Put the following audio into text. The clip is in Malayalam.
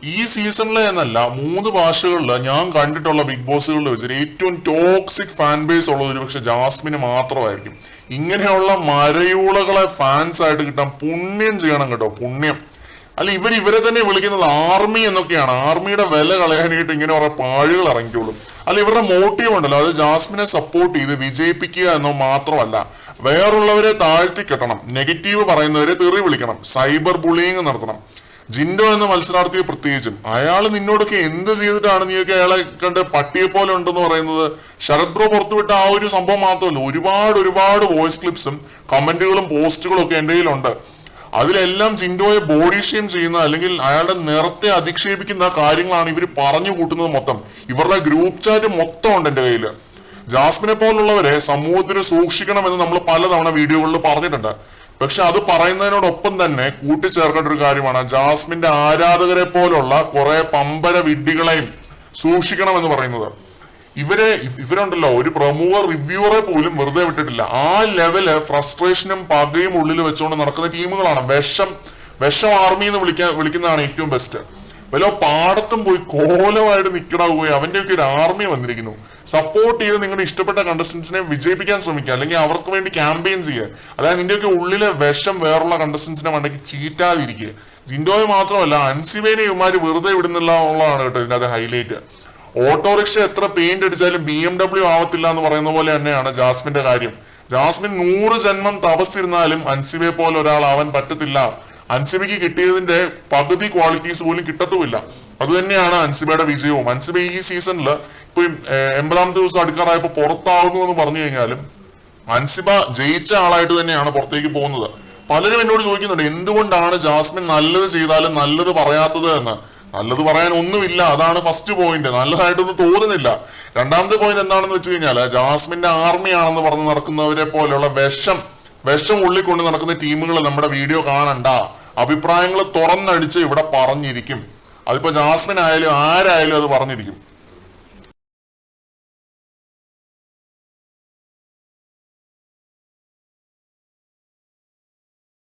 ഈ സീസണിലെ എന്നല്ല 3 ഭാഷകളിൽ ഞാൻ കണ്ടിട്ടുള്ള ബിഗ് ബോസുകളിൽ വെച്ചിട്ട് ഏറ്റവും ടോക്സിക് ഫാൻ ബേസ് ഉള്ളത് ഒരുപക്ഷെ ജാസ്മിന് മാത്രമായിരിക്കും. ഇങ്ങനെയുള്ള മരയൂളകളെ ഫാൻസ് ആയിട്ട് കിട്ടാൻ പുണ്യം ചെയ്യണം കേട്ടോ, പുണ്യം. അല്ല ഇവരെ തന്നെ വിളിക്കുന്നത് ആർമി എന്നൊക്കെയാണ്. ആർമിയുടെ വില കളയാനായിട്ട് ഇങ്ങനെ കുറെ പാഴുകൾ ഇറങ്ങിക്കോളും. അല്ല ഇവരുടെ മോട്ടീവ് ഉണ്ടല്ലോ, അത് ജാസ്മിനെ സപ്പോർട്ട് ചെയ്ത് വിജയിപ്പിക്കുക എന്നോ മാത്രമല്ല, വേറുള്ളവരെ താഴ്ത്തി കെട്ടണം, നെഗറ്റീവ് പറയുന്നവരെ തെറി വിളിക്കണം, സൈബർ ബുള്ളിങ് നടത്തണം. ജിൻഡോ എന്ന മത്സരാർത്ഥിയെ പ്രത്യേകിച്ചും, അയാൾ നിന്നോടൊക്കെ എന്ത് ചെയ്തിട്ടാണ് നീയൊക്കെ അയാളെ കണ്ട് പട്ടിയെ പോലെ ഉണ്ടെന്ന് പറയുന്നത്? ശരത് ബ്രോ പുറത്തുവിട്ട ആ ഒരു സംഭവം മാത്രമല്ല, ഒരുപാട് വോയിസ് ക്ലിപ്സും കമന്റുകളും പോസ്റ്റുകളും ഒക്കെ എൻ്റെ കയ്യിലുണ്ട്. അതിലെല്ലാം ജിൻഡോയെ ബോഡി ഷെയിം ചെയ്യുന്ന അല്ലെങ്കിൽ അയാളുടെ നിറത്തെ അധിക്ഷേപിക്കുന്ന കാര്യങ്ങളാണ് ഇവർ പറഞ്ഞു കൂട്ടുന്നത് മൊത്തം. ഇവരുടെ ഗ്രൂപ്പ് ചാറ്റ് മൊത്തം ഉണ്ട് എൻ്റെ കയ്യിൽ. ജാസ്മിനെ പോലുള്ളവരെ സമൂഹത്തിൽ സൂക്ഷിക്കണമെന്ന് നമ്മൾ പലതവണ വീഡിയോകളിൽ പറഞ്ഞിട്ടുണ്ട്. പക്ഷെ അത് പറയുന്നതിനോടൊപ്പം തന്നെ കൂട്ടിച്ചേർക്കേണ്ട ഒരു കാര്യമാണ്, ജാസ്മിന്റെ ആരാധകരെ പോലുള്ള കുറെ പമ്പര വിഡ്ഢികളെയും സൂക്ഷിക്കണമെന്ന് പറയുന്നത്. ഇവരുണ്ടല്ലോ, ഒരു പ്രമുഖ റിവ്യൂവറെ പോലും വെറുതെ വിട്ടിട്ടില്ല. ആ ലെവല് ഫ്രസ്ട്രേഷനും പകയും ഉള്ളിൽ വെച്ചുകൊണ്ട് നടക്കുന്ന ടീമുകളാണ്. വിഷം ആർമി എന്ന് വിളിക്കുന്നതാണ് ഏറ്റവും ബെസ്റ്റ്. വല്ല പാടത്തും പോയി കോലമായിട്ട് നിൽക്കണ പോയി അവന്റെയൊക്കെ ഒരു ആർമി വന്നിരിക്കുന്നു. സപ്പോർട്ട് ചെയ്ത് നിങ്ങളുടെ ഇഷ്ടപ്പെട്ട കണ്ടസ്റ്റൻസിനെ വിജയിപ്പിക്കാൻ ശ്രമിക്കുക, അല്ലെങ്കിൽ അവർക്ക് വേണ്ടി ക്യാമ്പയിൻ ചെയ്യുക. അതായത് നിന്റെയൊക്കെ ഉള്ളിലെ വിഷം വേറുള്ള കണ്ടസ്റ്റൻസിനെ വേണ്ടെങ്കിൽ ചീറ്റാതിരിക്കുക. ജിൻഡോയെ മാത്രമല്ല, അൻസിബേനെ ഇവന്മാര് വെറുതെ വിടുന്നില്ല എന്നുള്ളതാണ് കേട്ടോ ഇതിനകത്ത് ഹൈലൈറ്റ്. ഓട്ടോറിക്ഷ എത്ര പെയിന്റ് അടിച്ചാലും BMW ആവത്തില്ല എന്ന് പറയുന്ന പോലെ തന്നെയാണ് ജാസ്മിന്റെ കാര്യം. ജാസ്മിൻ 100 ജന്മം തപസ്സിരുന്നാലും അൻസിബയെ പോലെ ഒരാളാവാൻ പറ്റത്തില്ല. അൻസിബയ്ക്ക് കിട്ടിയതിന്റെ പകുതി ക്വാളിറ്റീസ് പോലും കിട്ടത്തുമില്ല. അത് തന്നെയാണ് അൻസിബയുടെ വിജയവും. അൻസിബ ഈ സീസണിൽ ഇപ്പൊ 80ാമത്തെ ദിവസം അടുക്കാറായപ്പോ പുറത്താവുന്നു എന്ന് പറഞ്ഞു കഴിഞ്ഞാലും അൻസിബ ജയിച്ച ആളായിട്ട് തന്നെയാണ് പുറത്തേക്ക് പോകുന്നത്. പലരും എന്നോട് ചോദിക്കുന്നുണ്ട്, എന്തുകൊണ്ടാണ് ജാസ്മിൻ നല്ലത് ചെയ്താലും നല്ലത് പറയാത്തത് എന്ന്. നല്ലത് പറയാൻ ഒന്നുമില്ല, അതാണ് ഫസ്റ്റ് പോയിന്റ്. നല്ലതായിട്ടൊന്നും തോന്നുന്നില്ല. രണ്ടാമത്തെ പോയിന്റ് എന്താണെന്ന് വെച്ച് കഴിഞ്ഞാല്, ജാസ്മിന്റെ ആർമിയാണെന്ന് പറഞ്ഞ് നടക്കുന്നവരെ പോലെയുള്ള വിഷം ഉള്ളിക്കൊണ്ട് നടക്കുന്ന ടീമുകൾ നമ്മുടെ വീഡിയോ കാണണ്ട. അഭിപ്രായങ്ങൾ തുറന്നടിച്ച് ഇവിടെ പറഞ്ഞിരിക്കും. അതിപ്പോ ജാസ്മിൻ ആയാലും ആരായാലും അത് പറഞ്ഞിരിക്കും.